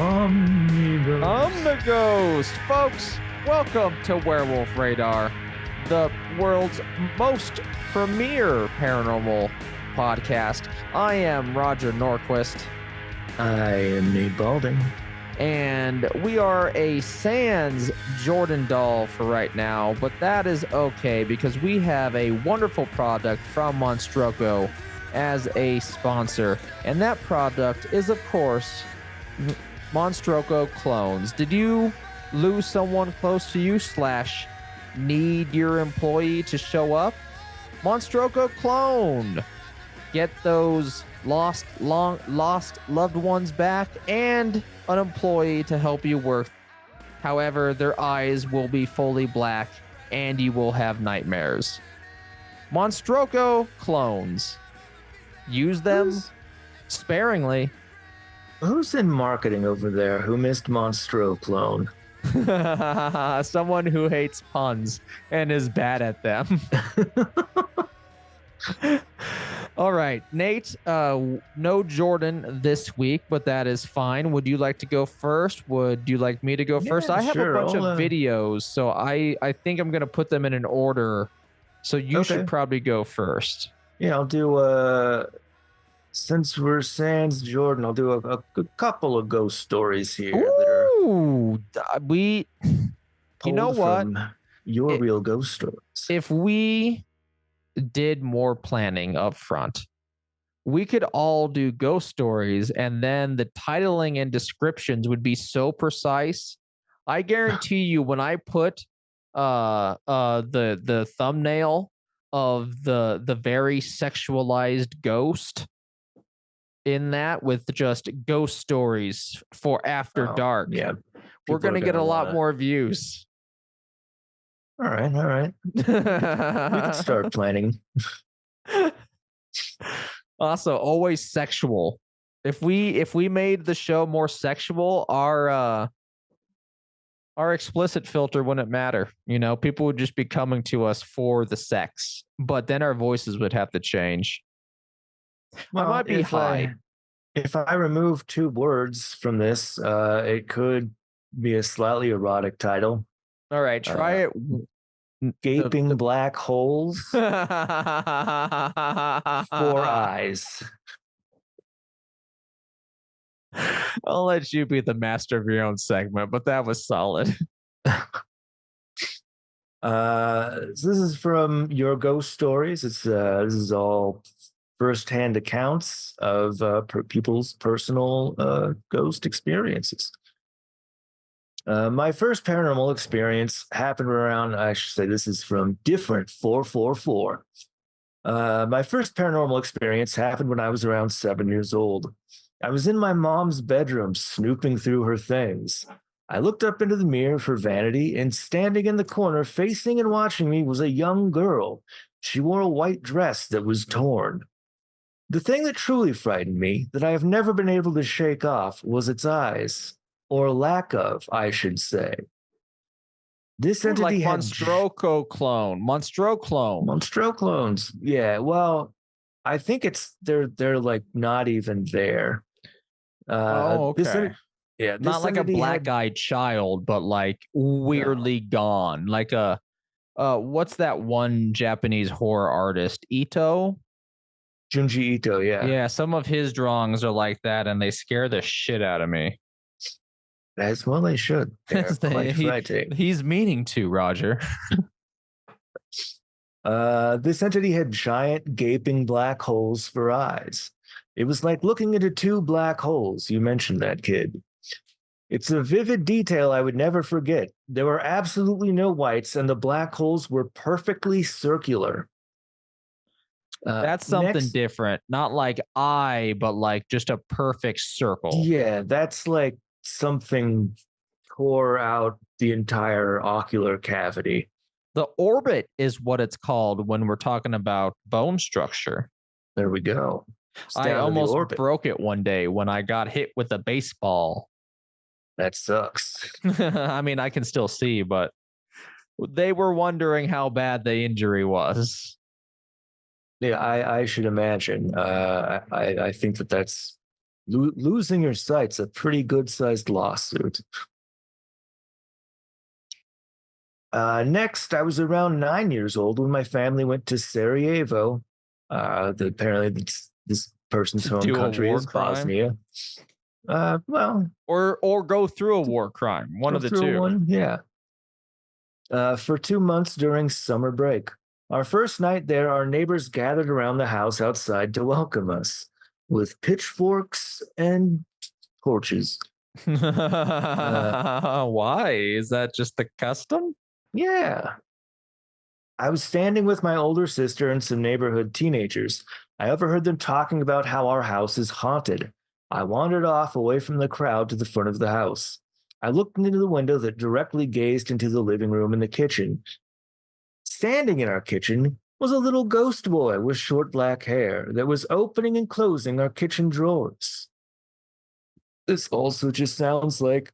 I'm the ghost. Folks, welcome to Werewolf Radar, the world's most premier paranormal podcast. I am Roger Norquist. I am Nate Balding. And we are a Sans Jordan doll for right now, but that is okay because we have a wonderful product from Monstroco as a sponsor. And that product is, of course, Monstroco clones. Did you lose someone close to you / need your employee to show up? Monstroco clone. Get those lost loved ones back and an employee to help you work. However, their eyes will be fully black and you will have nightmares. Monstroco clones. Use them sparingly. Who's in marketing over there who missed Monstro clone? Someone who hates puns and is bad at them. All right, Nate, no Jordan this week, but that is fine. Would you like to go first? Would you like me to go first? I have a bunch of videos, so I think I'm going to put them in an order. So you should probably go first. Yeah, I'll do, since we're Sans Jordan, I'll do a couple of ghost stories here. Ooh, you know what? Your real ghost stories. If we did more planning up front, we could all do ghost stories, and then the titling and descriptions would be so precise. I guarantee you, when I put the thumbnail of the very sexualized ghost in that with just ghost stories for after dark, yeah, we're gonna get a lot more views. All right. We can start planning. Also, always sexual. If we made the show more sexual, our explicit filter wouldn't matter. You know, people would just be coming to us for the sex, but then our voices would have to change. Well, I might be high. If I remove 2 words from this, it could be a slightly erotic title. All right, try it. Gaping black holes. 4 eyes. I'll let you be the master of your own segment, but that was solid. This is from Your Ghost Stories. This is all first-hand accounts of people's personal ghost experiences. My first paranormal experience happened around, I should say this is from Different 444. My first paranormal experience happened when I was around 7 years old. I was in my mom's bedroom snooping through her things. I looked up into the mirror for vanity, and standing in the corner facing and watching me was a young girl. She wore a white dress that was torn. The thing that truly frightened me, that I have never been able to shake off, was its eyes. Or lack of, I should say. This entity like had Monstroco clones. Yeah, well, I think they're like not even there. Okay. This not like a black-eyed child, but like weirdly gone. Like a what's that one Japanese horror artist? Junji Ito, yeah. Yeah, some of his drawings are like that, and they scare the shit out of me. As well they should. They're quite frightening. He's meaning to, Roger. This entity had giant gaping black holes for eyes. It was like looking into 2 black holes. You mentioned that, kid. It's a vivid detail I would never forget. There were absolutely no whites, and the black holes were perfectly circular. That's something different. Not like eye, but like just a perfect circle. Yeah, that's like something tore out the entire ocular cavity. The orbit is what it's called when we're talking about bone structure. There we go. I almost broke it one day when I got hit with a baseball. That sucks. I mean, I can still see, but they were wondering how bad the injury was. Yeah, I should imagine. I think that's Losing your sight's a pretty good-sized lawsuit. Next, I was around 9 years old when my family went to Sarajevo. Apparently, this person's To home do a country war is crime Bosnia. Well, or go through a war crime, one go of the through two. one, yeah. For 2 months during summer break. Our first night there, our neighbors gathered around the house outside to welcome us with pitchforks and torches. Why? Is that just the custom? Yeah. I was standing with my older sister and some neighborhood teenagers. I overheard them talking about how our house is haunted. I wandered off away from the crowd to the front of the house. I looked into the window that directly gazed into the living room and the kitchen. Standing in our kitchen was a little ghost boy with short black hair that was opening and closing our kitchen drawers. This also just sounds like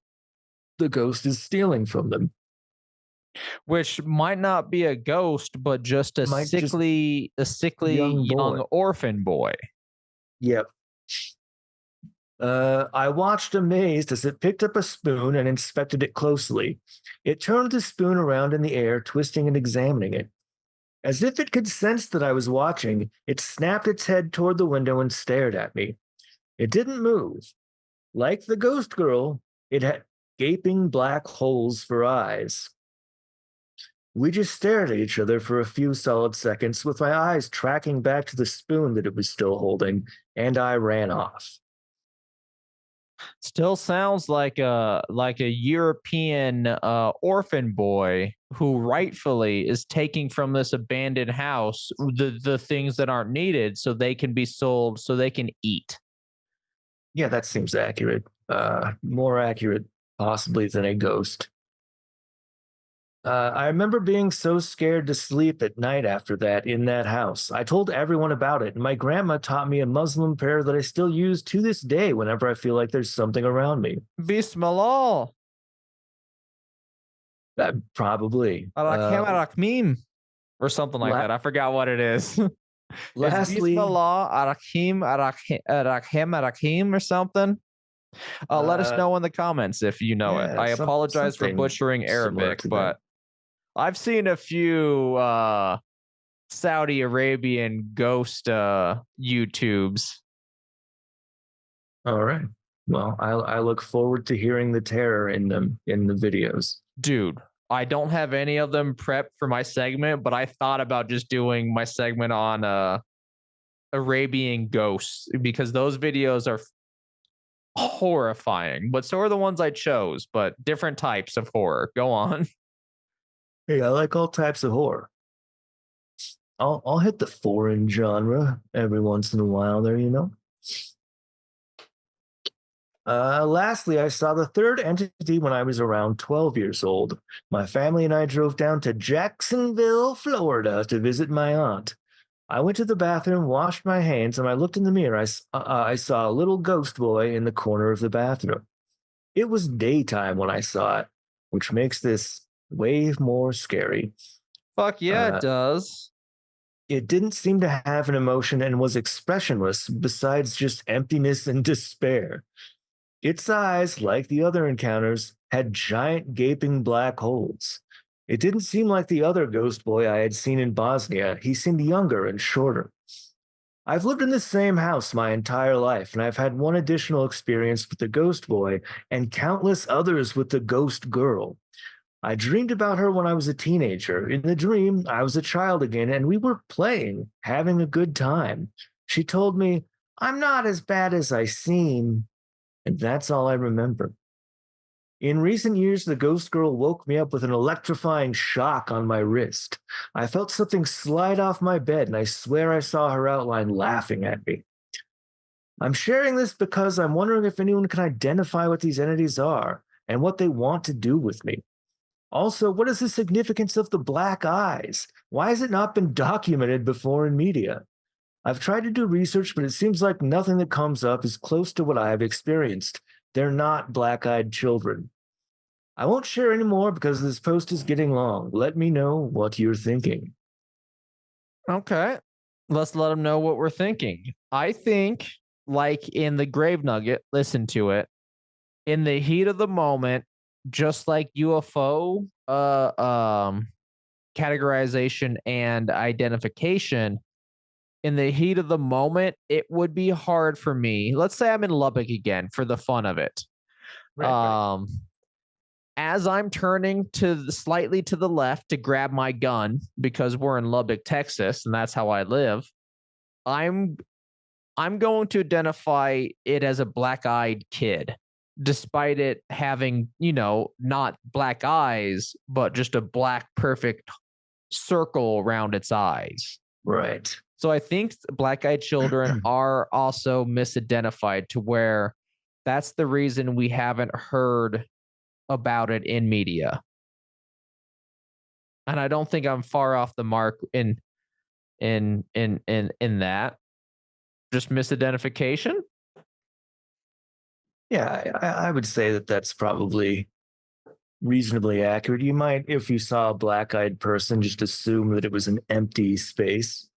the ghost is stealing from them. Which might not be a ghost, but just a Might just sickly young boy. young orphan boy. Yep. I watched amazed as it picked up a spoon and inspected it closely. It turned the spoon around in the air, twisting and examining it. As if it could sense that I was watching, it snapped its head toward the window and stared at me. It didn't move. Like the ghost girl, it had gaping black holes for eyes. We just stared at each other for a few solid seconds, with my eyes tracking back to the spoon that it was still holding, and I ran off. Still sounds like a European orphan boy who rightfully is taking from this abandoned house the things that aren't needed so they can be sold so they can eat. Yeah, that seems accurate. More accurate, possibly, than a ghost. I remember being so scared to sleep at night after that in that house. I told everyone about it, and my grandma taught me a Muslim prayer that I still use to this day whenever I feel like there's something around me. Bismillah. Probably. Arakhim Arakmim. Or something like that. I forgot what it is. It's Lastly, Bismillah Arakhim Arakhim or something. Let us know in the comments if you know it. I apologize for butchering Arabic, but I've seen a few Saudi Arabian ghost YouTubes. All right. Well, I look forward to hearing the terror in them in the videos. Dude, I don't have any of them prepped for my segment, but I thought about just doing my segment on Arabian ghosts because those videos are horrifying. But so are the ones I chose, but different types of horror. Go on. Hey, I like all types of horror. I'll hit the foreign genre every once in a while there, you know. Lastly, I saw the third entity when I was around 12 years old. My family and I drove down to Jacksonville, Florida to visit my aunt. I went to the bathroom, washed my hands, and I looked in the mirror. I saw a little ghost boy in the corner of the bathroom. It was daytime when I saw it, which makes this way more scary. Fuck yeah, it does. It didn't seem to have an emotion and was expressionless besides just emptiness and despair. Its eyes, like the other encounters, had giant gaping black holes. It didn't seem like the other ghost boy I had seen in Bosnia. He seemed younger and shorter. I've lived in the same house my entire life, and I've had one additional experience with the ghost boy and countless others with the ghost girl. I dreamed about her when I was a teenager. In the dream, I was a child again, and we were playing, having a good time. She told me, "I'm not as bad as I seem," and that's all I remember. In recent years, the ghost girl woke me up with an electrifying shock on my wrist. I felt something slide off my bed, and I swear I saw her outline laughing at me. I'm sharing this because I'm wondering if anyone can identify what these entities are and what they want to do with me. Also, what is the significance of the black eyes? Why has it not been documented before in media? I've tried to do research, but it seems like nothing that comes up is close to what I have experienced. They're not black-eyed children. I won't share any more because this post is getting long. Let me know what you're thinking. Okay. Let's let them know what we're thinking. I think like in the Grave Nugget, listen to it. In the heat of the moment, just like UFO categorization and identification, in the heat of the moment, it would be hard for me. Let's say I'm in Lubbock again for the fun of it. Right. As I'm turning slightly to the left to grab my gun because we're in Lubbock, Texas, and that's how I live, I'm going to identify it as a black-eyed kid, despite it having, not black eyes, but just a black perfect circle around its eyes. Right. So I think black-eyed children are also misidentified to where that's the reason we haven't heard about it in media. And I don't think I'm far off the mark in that. Just misidentification. Yeah, I would say that that's probably reasonably accurate. You might, if you saw a black-eyed person, just assume that it was an empty space,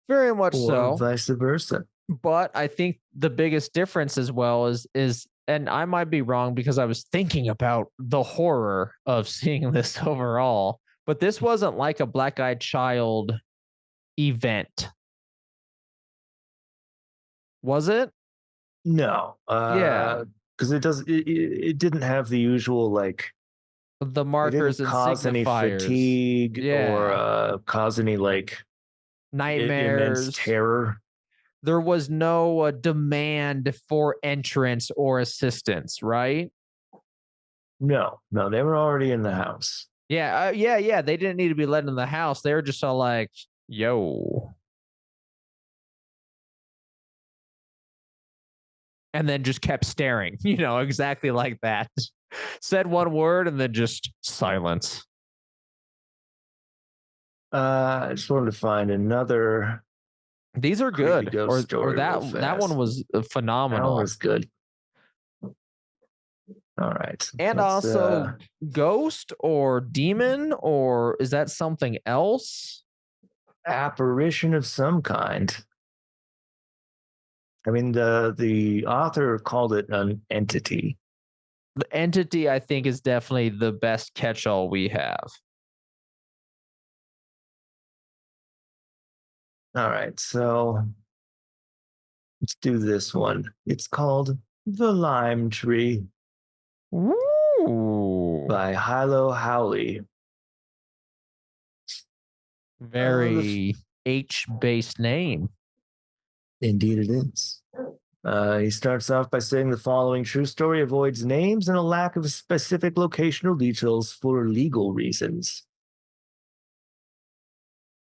Very much or so. vice versa. But I think the biggest difference as well is, and I might be wrong because I was thinking about the horror of seeing this overall, but this wasn't like a black-eyed child event. Was it? No. Yeah. Because it didn't have the usual, like, The it markers didn't and cause any signifiers. fatigue or Yeah. cause any, like, immense Nightmares. terror. There was no demand for entrance or assistance, right? No, they were already in the house. Yeah, yeah. They didn't need to be let in the house. They were just all like, yo. And then just kept staring, exactly like that. Said one word and then just silence. I just wanted to find another. These are good. Ghost story Or that one was phenomenal. That one was good. All right. And also ghost or demon, or is that something else? Apparition of some kind. I mean, the author called it an entity. The entity, I think, is definitely the best catch-all we have. All right, so let's do this one. It's called The Lime Tree. Ooh. By Hilo Howley. Very H-based name. Indeed it is. He starts off by saying the following true story avoids names and a lack of specific locational details for legal reasons.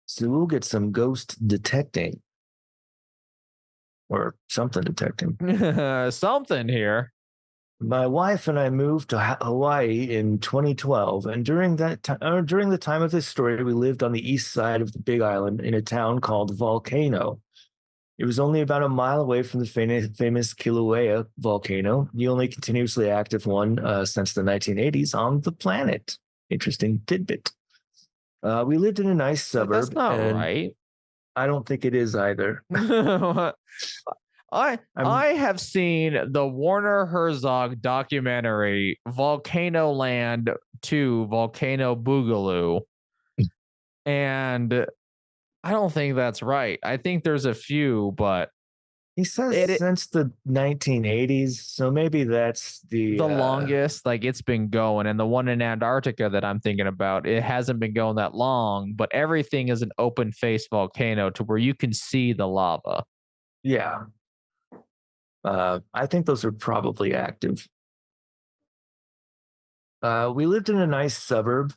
So we'll get some ghost detecting. Or something detecting. Something here. My wife and I moved to Hawaii in 2012, and during the time of this story, we lived on the east side of the Big Island in a town called Volcano. It was only about a mile away from the famous Kilauea volcano, the only continuously active one since the 1980s on the planet. Interesting tidbit. We lived in a nice suburb. That's not right. I don't think it is either. I have seen the Warner Herzog documentary Volcano Land 2 Volcano Boogaloo, and I don't think that's right. I think there's a few, but he says since the 1980s, so maybe that's the longest. Like, it's been going, and the one in Antarctica that I'm thinking about, it hasn't been going that long, but everything is an open face volcano to where you can see the lava. Yeah. I think those are probably active. We lived in a nice suburb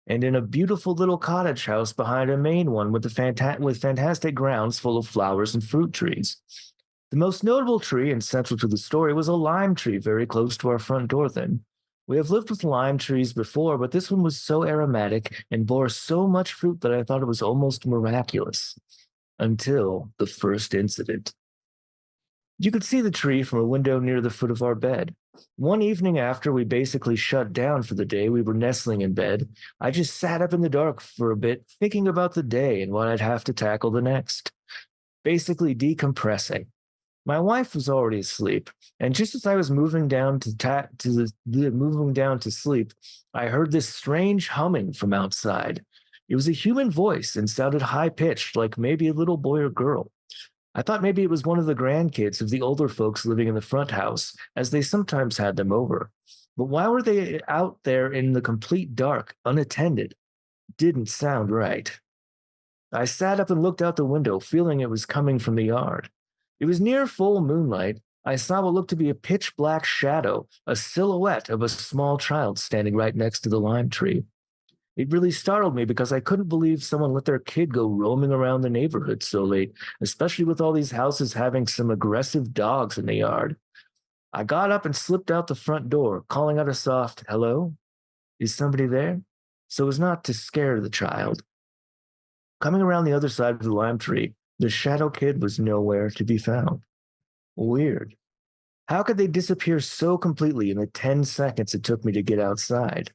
and in a beautiful little cottage house behind a main one with fantastic grounds full of flowers and fruit trees. The most notable tree and central to the story was a lime tree very close to our front door then. We have lived with lime trees before, but this one was so aromatic and bore so much fruit that I thought it was almost miraculous. Until the first incident. You could see the tree from a window near the foot of our bed. One evening after we basically shut down for the day, we were nestling in bed. I just sat up in the dark for a bit, thinking about the day and what I'd have to tackle the next. basically decompressing. My wife was already asleep, and just as I was moving down moving down to sleep, I heard this strange humming from outside. It was a human voice and sounded high pitched, like maybe a little boy or girl. I thought maybe it was one of the grandkids of the older folks living in the front house, as they sometimes had them over. But why were they out there in the complete dark, unattended? Didn't sound right. I sat up and looked out the window, feeling it was coming from the yard. It was near full moonlight. I saw what looked to be a pitch black shadow, a silhouette of a small child standing right next to the lime tree. It really startled me because I couldn't believe someone let their kid go roaming around the neighborhood so late, especially with all these houses having some aggressive dogs in the yard. I got up and slipped out the front door, calling out a soft, "Hello? Is somebody there?" so as not to scare the child. Coming around the other side of the lime tree, the shadow kid was nowhere to be found. Weird. How could they disappear so completely in the 10 seconds it took me to get outside?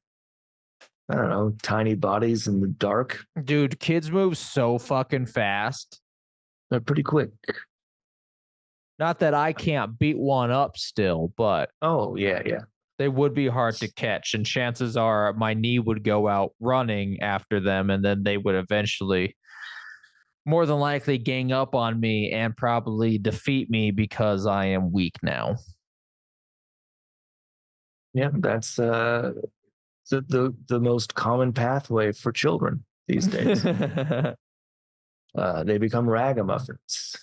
I don't know, tiny bodies in the dark. Dude, kids move so fucking fast. They're pretty quick. Not that I can't beat one up still, but Oh, yeah, yeah. they would be hard to catch. And chances are my knee would go out running after them, and then they would eventually, more than likely, gang up on me and probably defeat me because I am weak now. Yeah, that's the most common pathway for children these days. They become ragamuffins.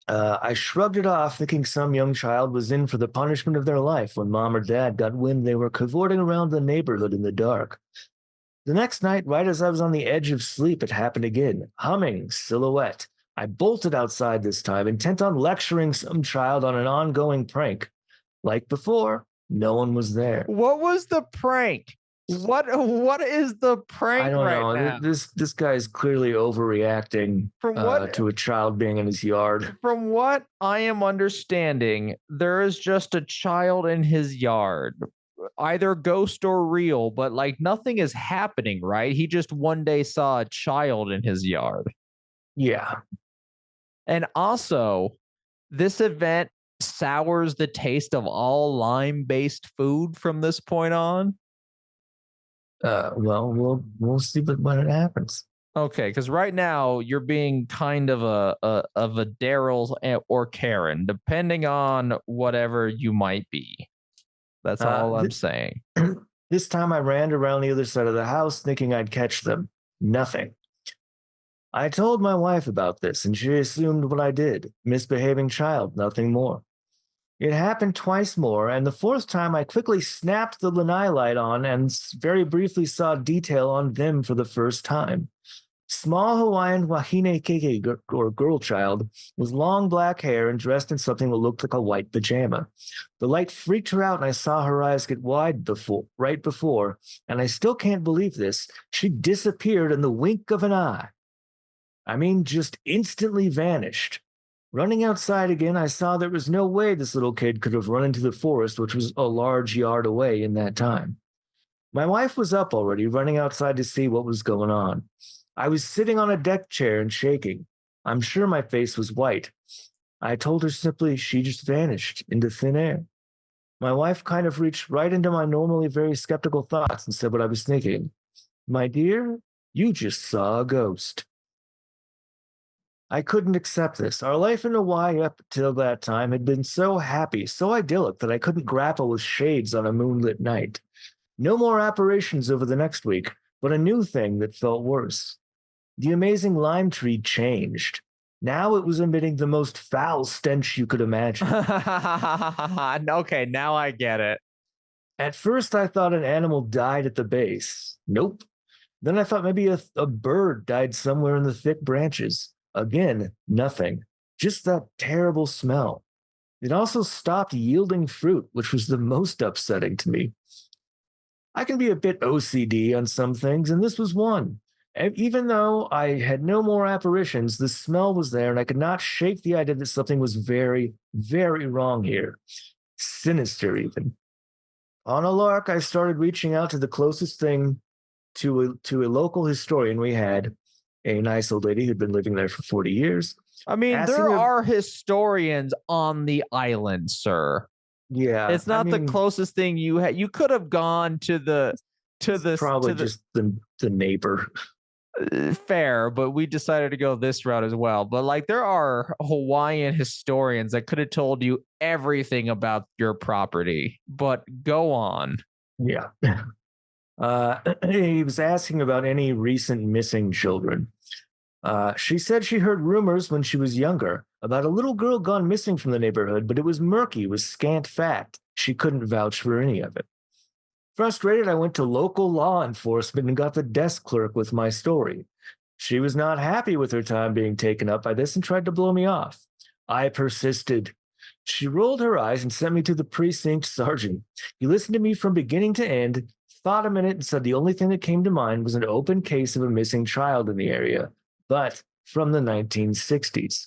I shrugged it off, thinking some young child was in for the punishment of their life when mom or dad got wind they were cavorting around the neighborhood in the dark. The next night, right as I was on the edge of sleep, it happened again. Humming, silhouette. I bolted outside this time, intent on lecturing some child on an ongoing prank. Like before, no one was there. What was the prank? What is the prank I don't right know. now? This guy's clearly overreacting to a child being in his yard. From what I am understanding, there is just a child in his yard, either ghost or real, but like nothing is happening, right? He just one day saw a child in his yard. Yeah. And also, this event sours the taste of all lime-based food from this point on. Well, we'll see when it happens. Okay, because right now you're being kind of a Daryl or Karen, depending on whatever you might be. That's all I'm saying. This time I ran around the other side of the house thinking I'd catch them. Nothing. I told my wife about this, and she assumed what I did. Misbehaving child, nothing more. It happened twice more, and the fourth time I quickly snapped the lanai light on and very briefly saw detail on them for the first time. Small Hawaiian wahine keke, or girl child, with long black hair and dressed in something that looked like a white pajama. The light freaked her out, and I saw her eyes get wide right before, and I still can't believe this. She disappeared in the wink of an eye. I mean, just instantly vanished. Running outside again, I saw there was no way this little kid could have run into the forest, which was a large yard away in that time. My wife was up already, running outside to see what was going on. I was sitting on a deck chair and shaking. I'm sure my face was white. I told her simply she just vanished into thin air. My wife kind of reached right into my normally very skeptical thoughts and said what I was thinking. My dear, you just saw a ghost. I couldn't accept this. Our life in Hawaii up till that time had been so happy, so idyllic that I couldn't grapple with shades on a moonlit night. No more apparitions over the next week, but a new thing that felt worse. The amazing lime tree changed. Now it was emitting the most foul stench you could imagine. Okay, now I get it. At first, I thought an animal died at the base. Nope. Then I thought maybe a bird died somewhere in the thick branches. Again, nothing. Just that terrible smell. It also stopped yielding fruit, which was the most upsetting to me. I can be a bit OCD on some things, and this was one. Even though I had no more apparitions, the smell was there, and I could not shake the idea that something was very, very wrong here. Sinister, even. On a lark, I started reaching out to the closest thing to a local historian we had, a nice old lady who'd been living there for 40 years, I mean, asking there her, are historians on the island, sir. yeah, It's I not the mean, closest thing you had. You could have gone to the to it's this probably to the just the neighbor. fair, but we decided to go this route as well. But like, there are Hawaiian historians that could have told you everything about your property. But go on. Yeah. He was asking about any recent missing children. She said she heard rumors when she was younger about a little girl gone missing from the neighborhood, but it was murky with scant fact. She couldn't vouch for any of it. Frustrated, I went to local law enforcement and got the desk clerk with my story. She was not happy with her time being taken up by this and tried to blow me off. I persisted. She rolled her eyes and sent me to the precinct sergeant. He listened to me from beginning to end, thought a minute, and said the only thing that came to mind was an open case of a missing child in the area, but from the 1960s.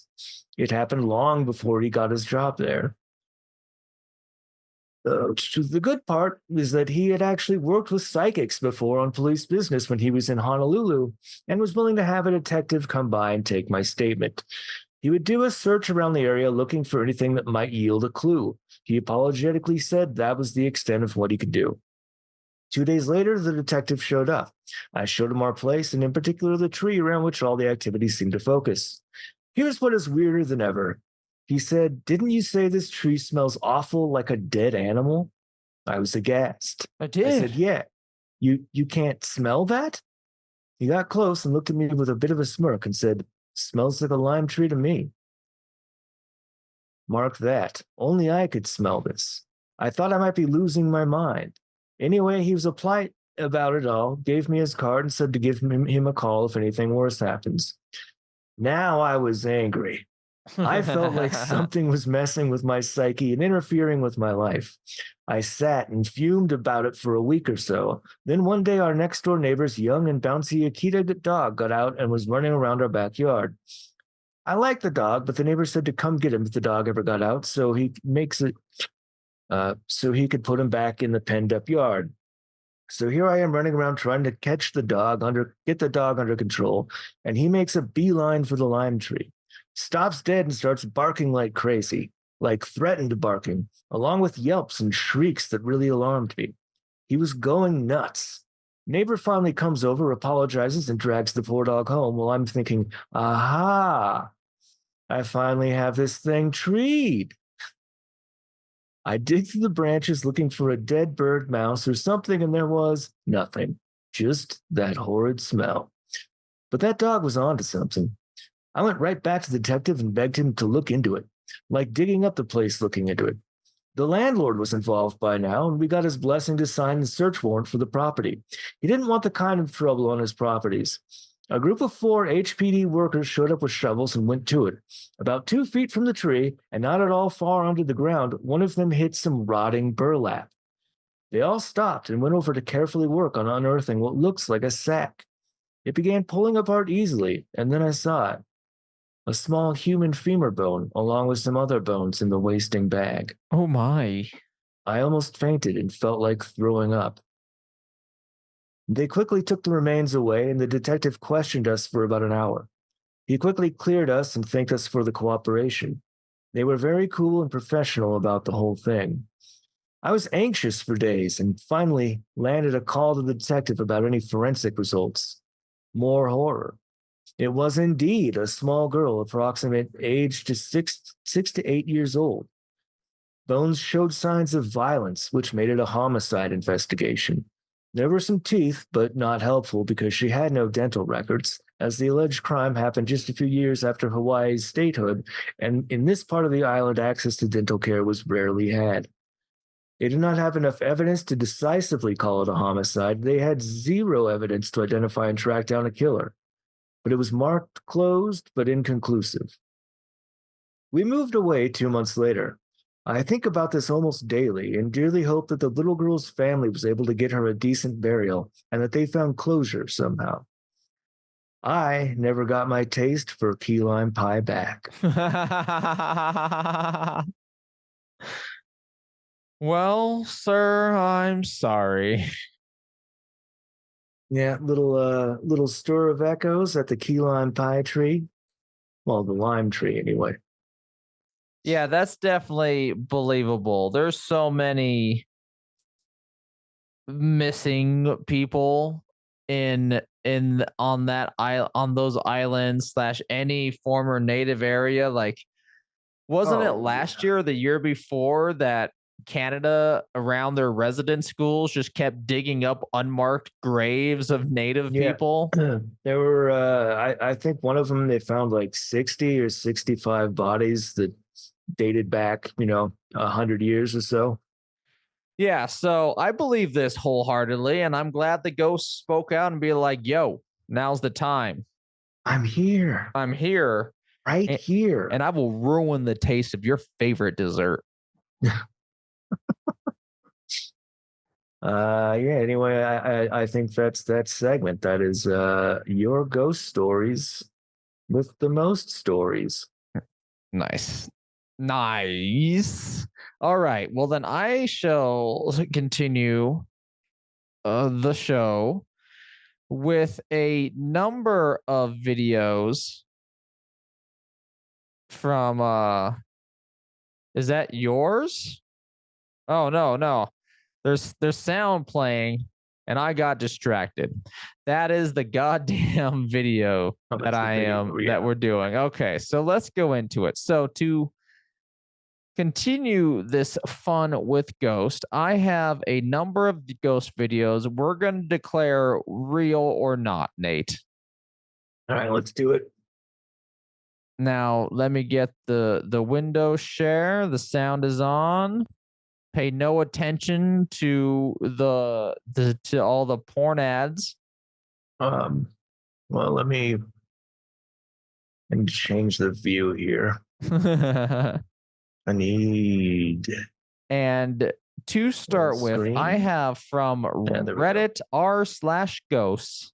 It happened long before he got his job there. The good part is that he had actually worked with psychics before on police business when he was in Honolulu and was willing to have a detective come by and take my statement. He would do a search around the area looking for anything that might yield a clue. He apologetically said that was the extent of what he could do. 2 days later, the detective showed up. I showed him our place, and in particular the tree around which all the activity seemed to focus. Here's what is weirder than ever. He said, "Didn't you say this tree smells awful like a dead animal?" I was aghast. I I said, did. "Yeah, you can't smell that?" He got close and looked at me with a bit of a smirk and said, "Smells like a lime tree to me." Mark that. Only I could smell this. I thought I might be losing my mind. Anyway, he was polite about it all, gave me his card, and said to give him a call if anything worse happens. Now I was angry. I felt like something was messing with my psyche and interfering with my life. I sat and fumed about it for a week or so. Then one day, our next door neighbor's young and bouncy Akita dog got out and was running around our backyard. I liked the dog, but the neighbor said to come get him if the dog ever got out, so he could put him back in the penned up yard. So here I am running around trying to get the dog under control, and he makes a beeline for the lime tree, stops dead and starts barking like crazy, like threatened barking, along with yelps and shrieks that really alarmed me. He was going nuts. Neighbor finally comes over, apologizes, and drags the poor dog home while I'm thinking, aha, I finally have this thing treed. I dig through the branches looking for a dead bird, mouse, or something, and there was nothing. Just that horrid smell. But that dog was onto something. I went right back to the detective and begged him to look into it, like digging up the place looking into it. The landlord was involved by now, and we got his blessing to sign the search warrant for the property. He didn't want the kind of trouble on his properties. A group of 4 HPD workers showed up with shovels and went to it. About 2 feet from the tree, and not at all far under the ground, one of them hit some rotting burlap. They all stopped and went over to carefully work on unearthing what looks like a sack. It began pulling apart easily, and then I saw it. A small human femur bone, along with some other bones in the wasting bag. Oh my. I almost fainted and felt like throwing up. They quickly took the remains away, and the detective questioned us for about an hour. He quickly cleared us and thanked us for the cooperation. They were very cool and professional about the whole thing. I was anxious for days and finally landed a call to the detective about any forensic results. More horror. It was indeed a small girl, approximate age to 6 to 8 years old. Bones showed signs of violence, which made it a homicide investigation. There were some teeth, but not helpful because she had no dental records, as the alleged crime happened just a few years after Hawaii's statehood, and in this part of the island, access to dental care was rarely had. They did not have enough evidence to decisively call it a homicide. They had zero evidence to identify and track down a killer, but it was marked closed but inconclusive. We moved away 2 months later. I think about this almost daily and dearly hope that the little girl's family was able to get her a decent burial and that they found closure somehow. I never got my taste for key lime pie back. Well, sir, I'm sorry. Yeah, little stir of echoes at the key lime pie tree. Well, the lime tree anyway. Yeah, that's definitely believable. There's so many missing people in on that island, on those islands slash any former native area. Like, wasn't it Oh last yeah. year or the year before that Canada around their resident schools just kept digging up unmarked graves of native Yeah. people? There were I think one of them they found like 60 or 65 bodies that dated back, 100 years or so. Yeah, so I believe this wholeheartedly, and I'm glad the ghost spoke out and be like, yo, now's the time. I'm here, I'm here, right and, here. and I will ruin the taste of your favorite dessert. Yeah, anyway, I think that's that segment. That is your ghost stories with the most stories. Nice. Nice. All right. Well, then I shall continue the show with a number of videos from is that yours? Oh no, no. There's sound playing and I got distracted. That is the goddamn video Oh, that that's the I am video. that Yeah. we're doing. Okay, so let's go into it. So to continue this fun with Ghost, I have a number of Ghost videos. We're going to declare real or not, Nate. All right, let's do it. Now, let me get the window share. The sound is on. Pay no attention to the to all the porn ads. Um, well, let me change the view here. I need And to full start with, I screen. have from Yeah, there we go. Reddit r/ghosts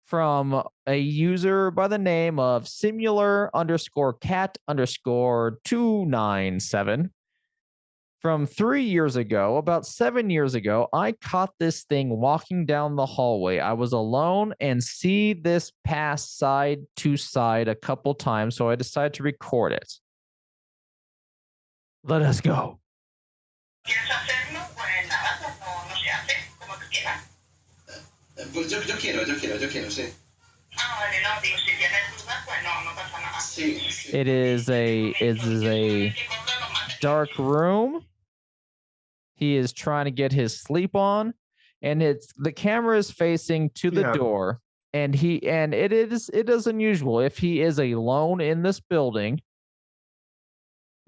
from a user by the name of simular_cat_297. From 3 years ago, about 7 years ago, I caught this thing walking down the hallway. I was alone and see this pass side to side a couple times, so I decided to record it. Let us go. Pues yo quiero, sí. Sí. It is a dark room. He is trying to get his sleep on, and the camera is facing to the door, and it is unusual. If he is alone in this building,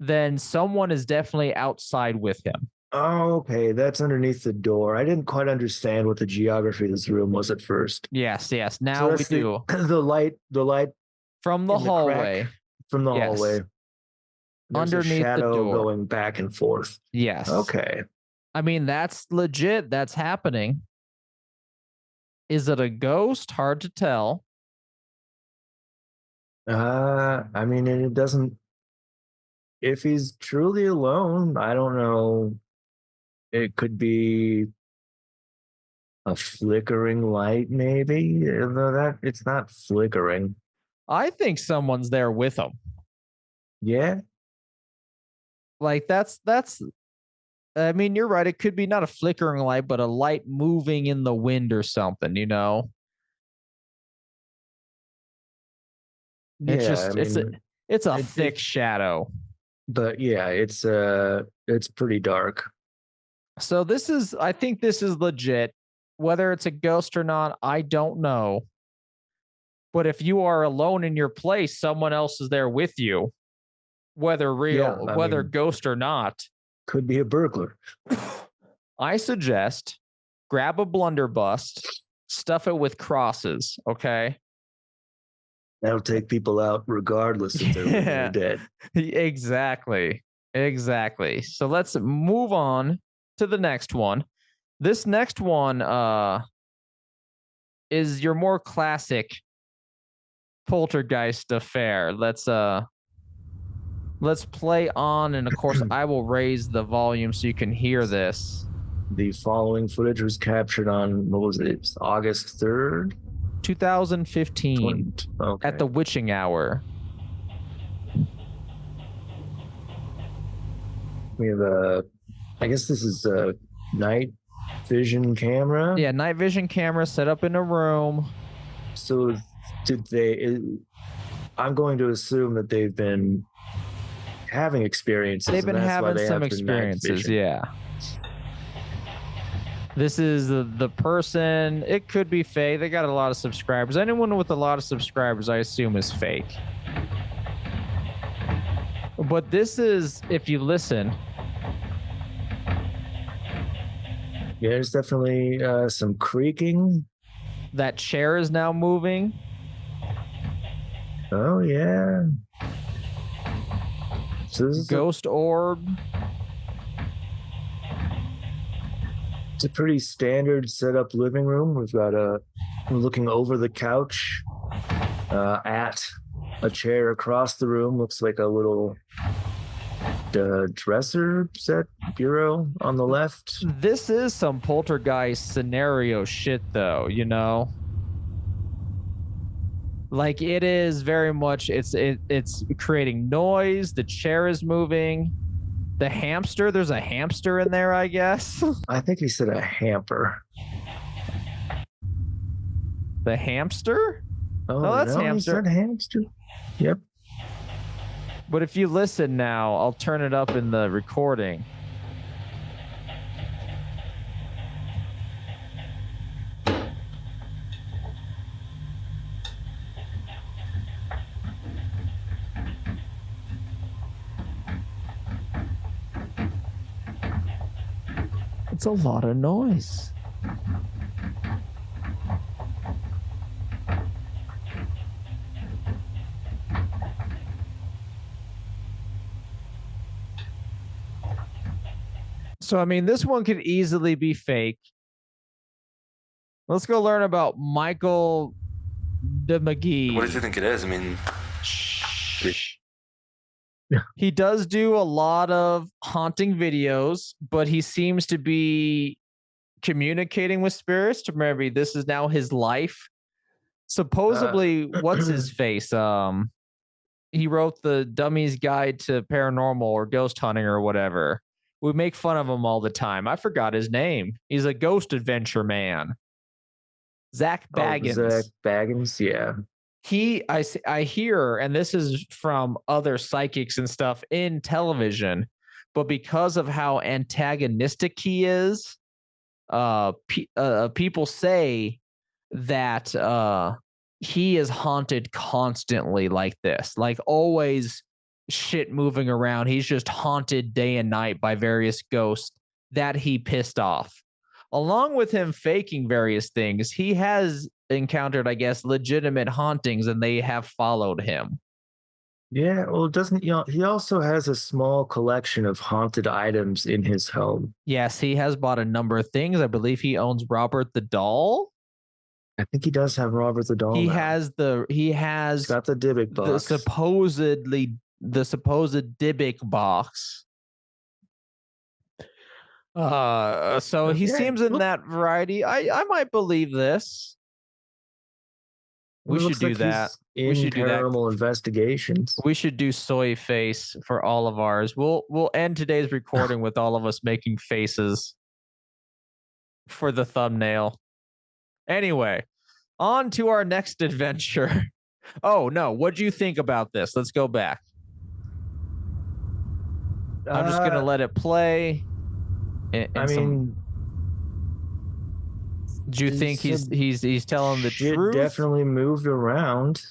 then someone is definitely outside with him. Oh, okay, that's underneath the door. I didn't quite understand what the geography of this room was at first. Yes. Now So we that's do. the light From the in the hallway. crack from the Yes. hallway. There's Underneath a the shadow door. going back and forth. Yes. Okay. I mean, that's legit. That's happening. Is it a ghost? Hard to tell. I mean, it doesn't. If he's truly alone, I don't know. It could be a flickering light, maybe. Though that it's not flickering. I think someone's there with him. Yeah. Like that's I mean, you're right. It could be not a flickering light, but a light moving in the wind or something, you know? It's Yeah. I just mean, it's a it, thick it, shadow. but yeah, it's pretty dark. So I think this is legit. Whether it's a ghost or not, I don't know. But if you are alone in your place, someone else is there with you, whether Yeah. real, I whether mean, ghost or not. could be a burglar. I suggest grab a blunderbuss, stuff it with crosses, okay? That'll take people out regardless if they're living or dead. Exactly. So let's move on to the next one. This next one is your more classic poltergeist affair. Let's play on, and of course I will raise the volume so you can hear this. The following footage was captured on, what was it, August 3rd? 2015 Okay. at the witching hour. We have I guess this is a night vision camera. Yeah, night vision camera set up in a room. So I'm going to assume that they've been having experiences. They've been having some have experiences, yeah. This is the person. It could be fake. They got a lot of subscribers. Anyone with a lot of subscribers, I assume, is fake. But this is, if you listen. Yeah, there's definitely some creaking. That chair is now moving. Oh, yeah. So this is Ghost orb. It's a pretty standard setup living room. We've got looking over the couch at a chair across the room. Looks like a little dresser set bureau on the left. This is some poltergeist scenario shit, though, you know? Like, it is very much, it's creating noise. The chair is moving. The hamster, there's a hamster in there, I guess. I think he said a hamper. The hamster? Oh, no, that's hamster. He said hamster. Yep. But if you listen now, I'll turn it up in the recording. It's a lot of noise. So, I mean, this one could easily be fake. Let's go learn about Michael de McGee. What did you think it is? I mean, he does do a lot of haunting videos, but he seems to be communicating with spirits. To maybe this is now his life. Supposedly, what's his face? He wrote the Dummy's Guide to Paranormal or Ghost Hunting or whatever. We make fun of him all the time. I forgot his name. He's a ghost adventure man. Zach Baggins. Oh, Zach Baggins, yeah. I hear, and this is from other psychics and stuff in television, but because of how antagonistic he is, people say that he is haunted constantly like this, like always shit moving around. He's just haunted day and night by various ghosts that he pissed off. Along with him faking various things, he has encountered, I guess, legitimate hauntings, and they have followed him. Yeah, well, he also has a small collection of haunted items in his home. Yes, he has bought a number of things. I believe he owns Robert the Doll. I think he does have Robert the Doll. He's got the Dybbuk box. The supposed Dybbuk box. So he seems in that variety. I might believe this. We should do that. We should do Paranormal Investigations. We should do soy face for all of ours. We'll end today's recording with all of us making faces for the thumbnail. Anyway, on to our next adventure. Oh no, what do you think about this? Let's go back. I'm just gonna let it play. Do you think he's telling the truth? Definitely moved around,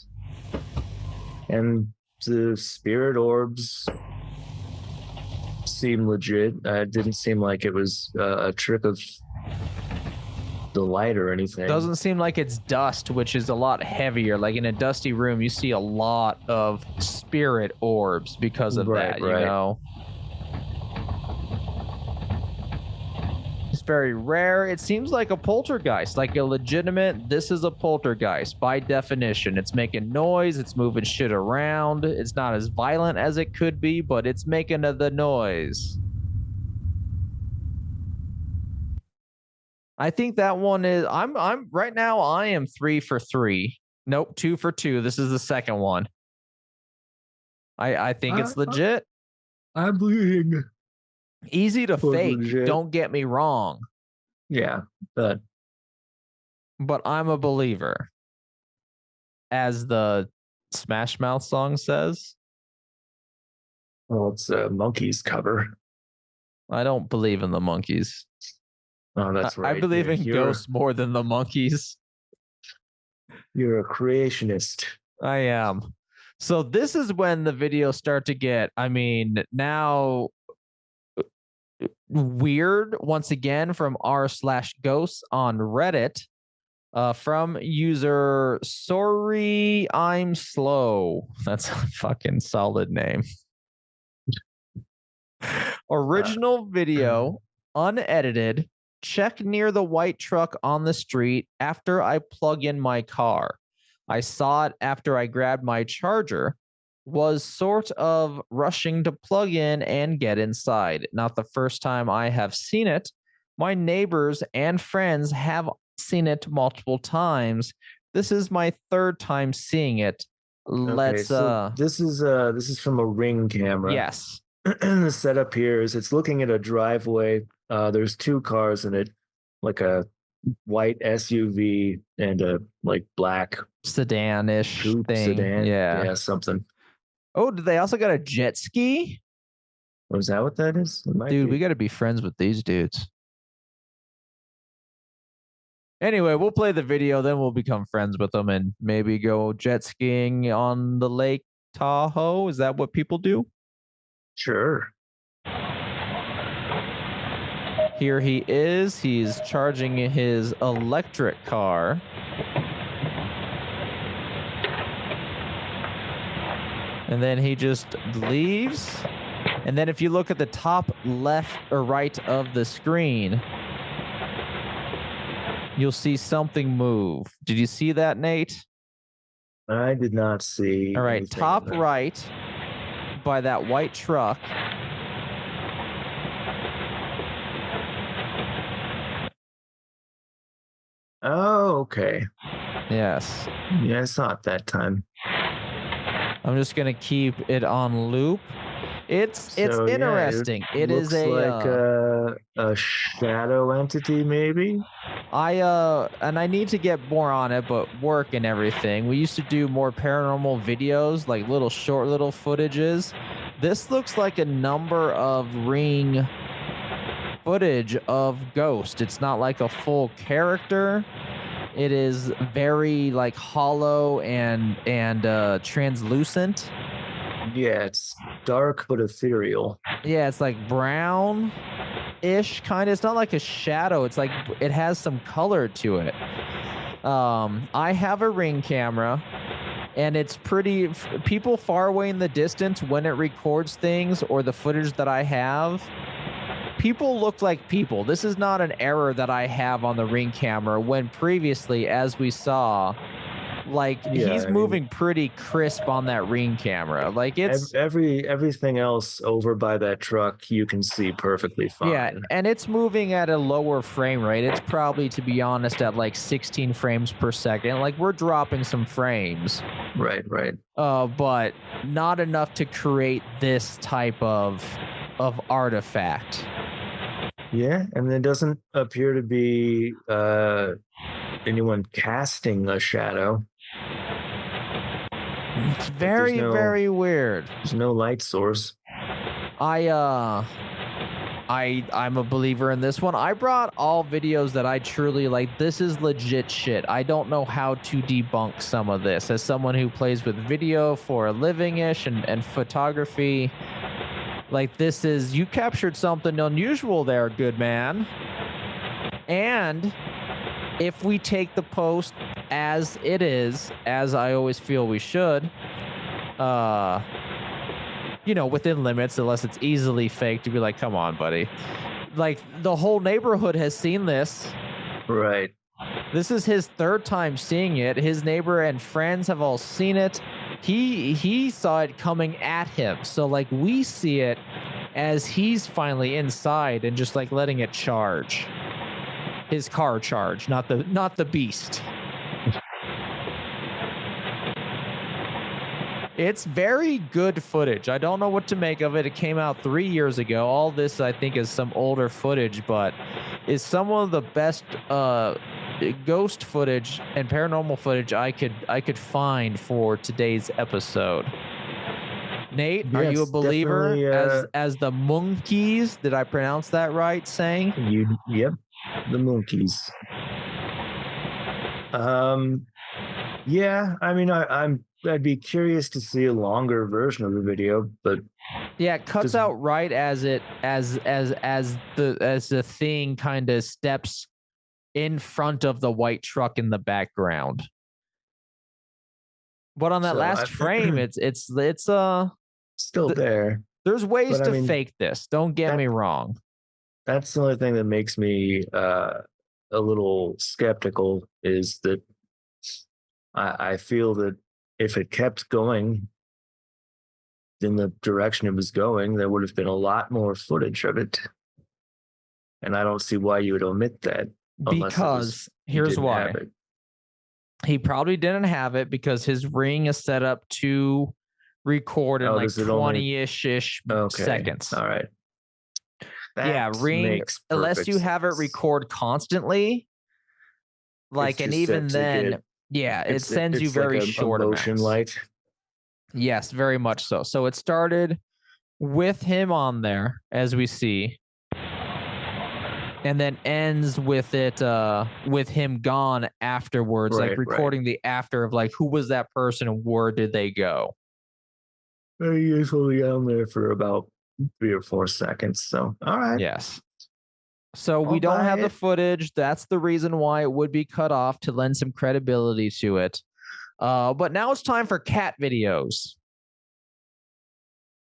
and the spirit orbs seem legit. It didn't seem like it was a trick of the light or anything. Doesn't seem like it's dust, which is a lot heavier. Like in a dusty room, you see a lot of spirit orbs because of that. You know. Very rare. It seems like a poltergeist, like a legitimate, this is a poltergeist by definition. It's making noise, it's moving shit around. It's not as violent as it could be, but it's making the noise. I think that one is. I'm right now. I am 3 for 3. Nope, 2 for 2. This is the second one. I think it's legit. I'm bleeding. Easy to fake. Legit. Don't get me wrong. Yeah, but I'm a believer, as the Smash Mouth song says. Well, it's a Monkeys cover. I don't believe in the Monkeys. Oh, that's right. I believe in ghosts more than the Monkeys. You're a creationist. I am. So this is when the videos start to get, now weird once again from r/ghosts on Reddit. From user Sorry I'm Slow. That's a fucking solid name. Original video, unedited. Check near the white truck on the street after I plug in my car. I saw it after I grabbed my charger. Was sort of rushing to plug in and get inside. Not the first time I have seen it. My neighbors and friends have seen it multiple times. This is my third time seeing it. Let's so this is from a Ring camera. Yes. The setup here is it's looking at a driveway. There's 2 cars in it, like a white SUV and a like black sedan-ish coupe thing. Sedan. Yeah, something. Oh, did they also got a jet ski? Was that what that is? Dude, we got to be friends with these dudes. Anyway, we'll play the video, then we'll become friends with them and maybe go jet skiing on the Lake Tahoe. Is that what people do? Sure. Here he is. He's charging his electric car. And then he just leaves. And then if you look at the top left or right of the screen, you'll see something move. Did you see that, Nate? I did not see. All right, top right by that white truck. Oh, okay. Yes. Yeah, I saw it that time. I'm just gonna keep it on loop. It's interesting. It is like a shadow entity, maybe. And I need to get more on it, but work and everything. We used to do more paranormal videos, like short little footages. This looks like a number of Ring footage of Ghost. It's not like a full character. It is very like hollow and translucent. Yeah, it's dark but ethereal. Yeah, it's like brown-ish kind of. It's not like a shadow. It's like it has some color to it. I have a Ring camera, and it's pretty. People far away in the distance, when it records things or the footage that I have, people look like people. This is not an error that I have on the Ring camera, when previously, as we saw, like he's moving pretty crisp on that Ring camera. Like it's everything else over by that truck you can see perfectly fine. Yeah, and it's moving at a lower frame rate. It's probably, to be honest, at like 16 frames per second. Like we're dropping some frames. Right. But not enough to create this type of artifact. Yeah, and there doesn't appear to be anyone casting a shadow. It's very weird. There's no light source. I'm a believer in this one. I brought all videos that I truly like. This is legit shit. I don't know how to debunk some of this. As someone who plays with video for a living-ish and photography, like this is, you captured something unusual there, good man. And if we take the post as it is, as I always feel we should, within limits, unless it's easily faked, to be like, come on, buddy. Like the whole neighborhood has seen this. Right. This is his third time seeing it. His neighbor and friends have all seen it. He saw it coming at him. So like we see it as he's finally inside and just like letting it charge. his car charge, not the beast. It's very good footage. I don't know what to make of it. It came out 3 years ago. All this, I think, is some older footage, but is some of the best ghost footage and paranormal footage I could find for today's episode. Nate, Yeah, are you a it's believer definitely, as the monkeys? Did I pronounce that right? Saying Yep, the monkeys. Yeah, I mean, I'd be curious to see a longer version of the video, but yeah, it cuts Does- out right as the thing kind of steps in front of the white truck in the background. But on that So last frame, it's still there. there's ways But I to mean, fake this. Don't get that- me wrong. That's the only thing that makes me a little skeptical is that I feel that if it kept going in the direction it was going, there would have been a lot more footage of it. And I don't see why you would omit that unless Because you here's didn't why. have it. He probably didn't have it because his ring is set up to record in like Does it only- 20-ish Okay. seconds. All right. Yeah, That ring, makes unless perfect you have it sense. record constantly, like, and just even set to then, get- yeah, it it's sends you it's very like a short motion amounts. light. Yes, very much so. So it started with him on there, as we see, and then ends with it with him gone afterwards, like Right, right. recording the after of like who was that person and where did they go. They're usually on there for about 3 or 4 seconds. So, all right. Yes. So we I'll don't buy have the it. footage. That's the reason why it would be cut off, to lend some credibility to it. But now it's time for cat videos.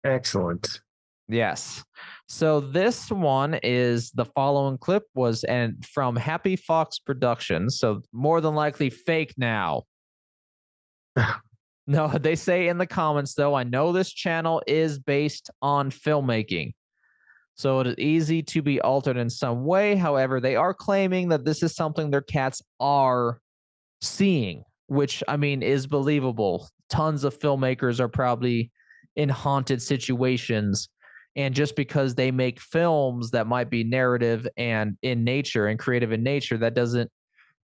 Excellent. Yes. So this one is the following clip was and from Happy Fox Productions. So more than likely fake now. No, they say in the comments though, I know this channel is based on filmmaking, so it is easy to be altered in some way. However, they are claiming that this is something their cats are seeing, which I mean is believable. Tons of filmmakers are probably in haunted situations, and just because they make films that might be narrative and in nature and creative in nature, that doesn't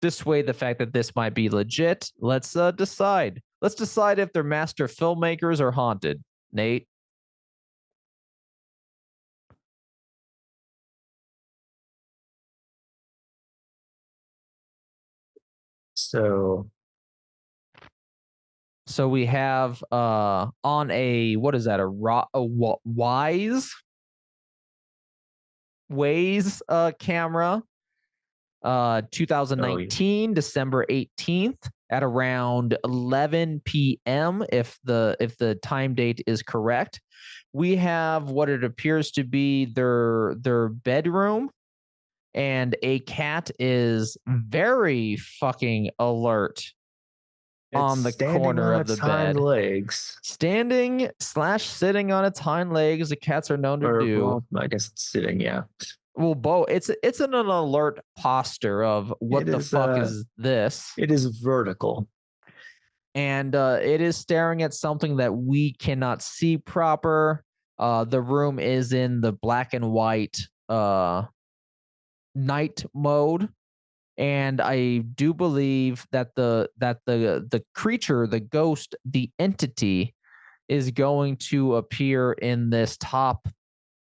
dissuade the fact that this might be legit. Let's decide. Let's decide if they're master filmmakers or haunted. Nate. So, So we have on a, what is that, a Waze camera, 2019 December 18th at around 11 p.m. if the time date is correct. We have what it appears to be their bedroom, and a cat is very fucking alert on the standing corner on of the its hind bed. legs. Standing / sitting on its hind legs, the cats are known to do. Well, I guess it's sitting, yeah. Well, both. It's an alert posture of what It the is, fuck is this? It is vertical. And it is staring at something that we cannot see proper. The room is in the black and white night mode. And I do believe that the creature, the ghost, the entity is going to appear in this top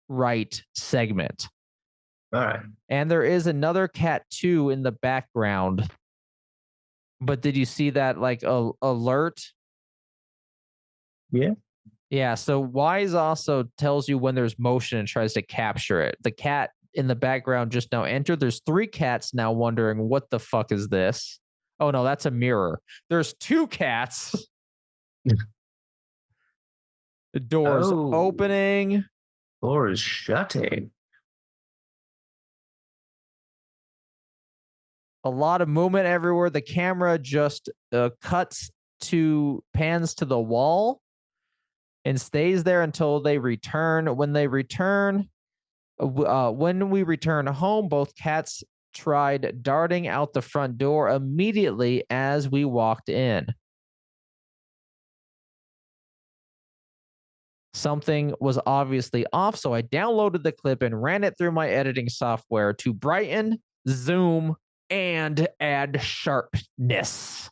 right segment. All right. And there is another cat too in the background. But did you see that like alert? Yeah. Yeah. So Wise also tells you when there's motion and tries to capture it. The cat in the background just now entered. There's 3 cats now wondering what the fuck is this? Oh no, that's a mirror. There's 2 cats. The door's opening. Door is shutting. A lot of movement everywhere. The camera just pans to the wall and stays there until they return. When they return, when we return home, both cats tried darting out the front door immediately as we walked in. Something was obviously off, so I downloaded the clip and ran it through my editing software to brighten, zoom, and add sharpness.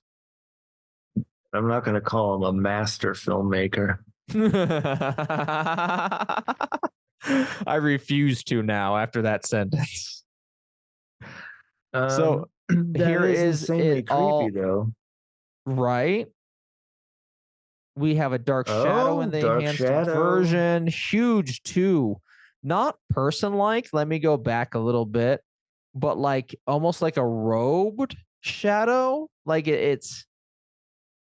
I'm not going to call him a master filmmaker. I refuse to now after that sentence. So here is insanely creepy, though. Right? We have a dark shadow in the enhanced version. Huge too. Not person-like. Let me go back a little bit. But like almost like a robed shadow. Like it's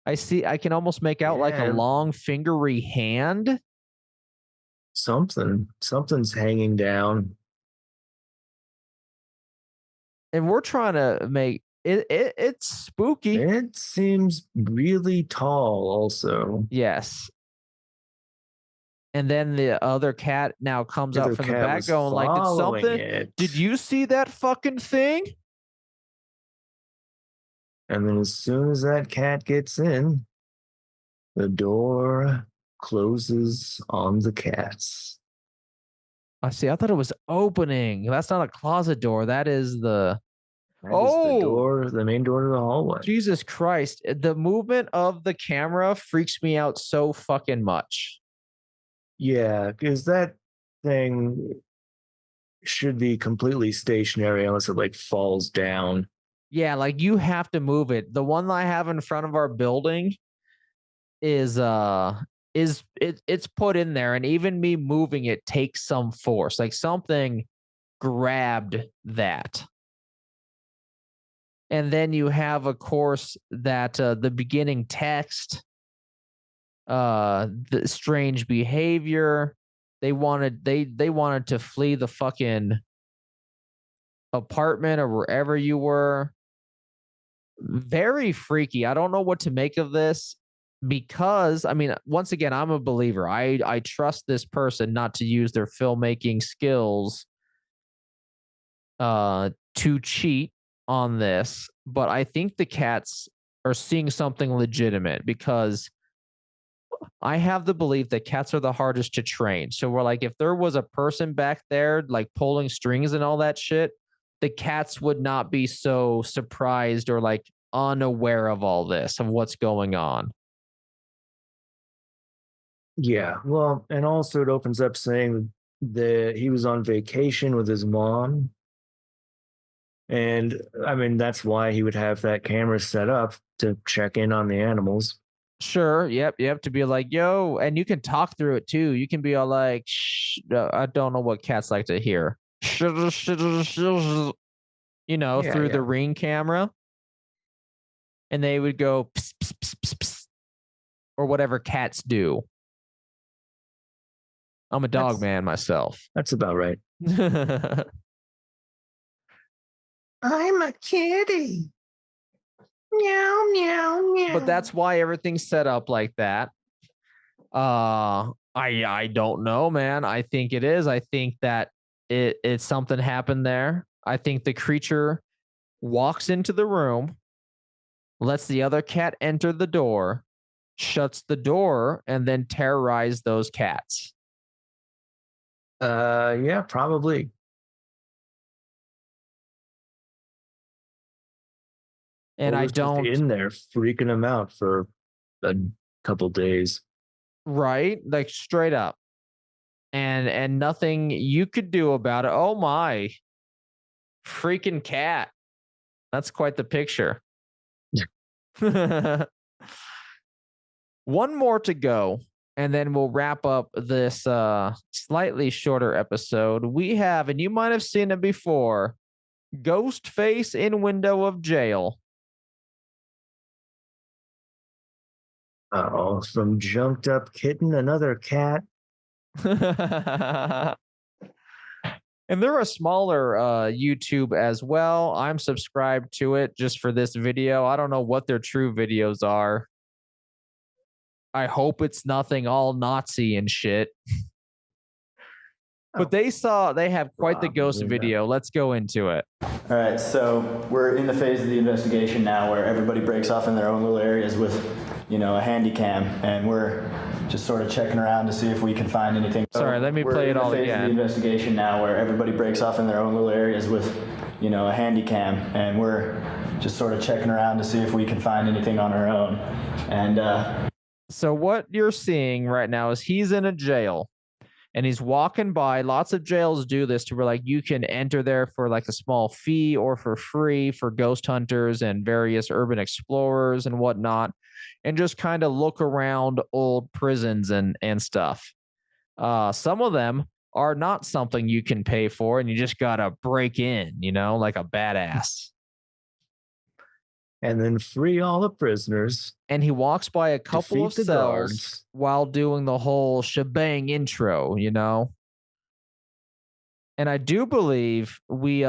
I can almost make out like a long fingery hand. Something's hanging down. And we're trying to make it's spooky. It seems really tall also. Yes. And then the other cat now comes out from the back going like, did something? Did you see that fucking thing? And then as soon as that cat gets in, the door closes on the cats. I see. I thought it was opening. That's not a closet door. That is the the main door to the hallway. Jesus Christ. The movement of the camera freaks me out so fucking much. Yeah, because that thing should be completely stationary unless it like falls down. Yeah, like you have to move it. The one I have in front of our building is it's put in there, and even me moving it takes some force. Like something grabbed that. And then you have, of course, that the beginning text, the strange behavior. They wanted to flee the fucking apartment or wherever you were. Very freaky. I don't know what to make of this because, I mean, once again, I'm a believer. I trust this person not to use their filmmaking skills to cheat on this, but I think the cats are seeing something legitimate because I have the belief that cats are the hardest to train. So we're like, if there was a person back there like pulling strings and all that shit, the cats would not be so surprised or like unaware of all this, of what's going on. Yeah, well, and also it opens up saying that he was on vacation with his mom. And I mean, that's why he would have that camera set up to check in on the animals. Sure. Yep. To be like, yo, and you can talk through it too. You can be all like, shh, I don't know what cats like to hear. You know, through the Ring camera. And they would go, pss, pss, pss, pss, pss, or whatever cats do. I'm a dog man myself. That's about right. I'm a kitty. Meow, meow, meow. But that's why everything's set up like that. I don't know, man. I think it is. I think that it's something happened there. I think the creature walks into the room, lets the other cat enter the door, shuts the door, and then terrorize those cats. Yeah, probably. And I don't in there freaking them out for a couple days. Right? Like straight up. And nothing you could do about it. Oh my. Freaking cat. That's quite the picture. One more to go, and then we'll wrap up this slightly shorter episode. We have, and you might have seen it before, Ghost Face in Window of Jail. Oh, some jumped up kitten, another cat. And they're a smaller YouTube as well. I'm subscribed to it just for this video. I don't know what their true videos are. I hope it's nothing all Nazi and shit. But they have quite the ghost Probably video. Let's go into it. All right, so we're in the phase of the investigation now where everybody breaks off in their own little areas with, a handy cam, and we're just sort of checking around to see if we can find anything. Sorry, let me play it all We're in the phase of the again. investigation now where everybody breaks off in their own little areas with, a handy cam, and we're just sort of checking around to see if we can find anything on our own. And So what you're seeing right now is he's in a jail. And he's walking by. Lots of jails do this to where like you can enter there for like a small fee or for free for ghost hunters and various urban explorers and whatnot, and just kind of look around old prisons and stuff. Some of them are not something you can pay for, and you just gotta break in, like a badass. And then free all the prisoners. And he walks by a couple of Defeat the cells guards. while doing the whole shebang intro, And I do believe we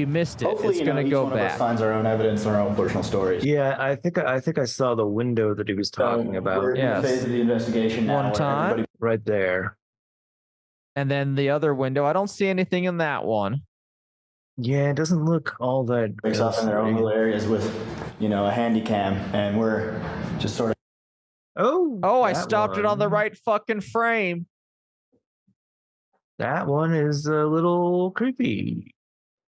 missed it. hopefully, It's gonna each go one of us back. finds our own evidence, our own personal stories. Yeah, I think I saw the window that he was talking about. We're in Yes. the phase of the investigation now. One where time. everybody Right there. And then the other window, I don't see anything in that one. Yeah, it doesn't look all that breaks off in their own ghostly. little areas with, a handy cam, and we're just sort of Oh, I that stopped it on the one. right fucking frame. That one is a little creepy.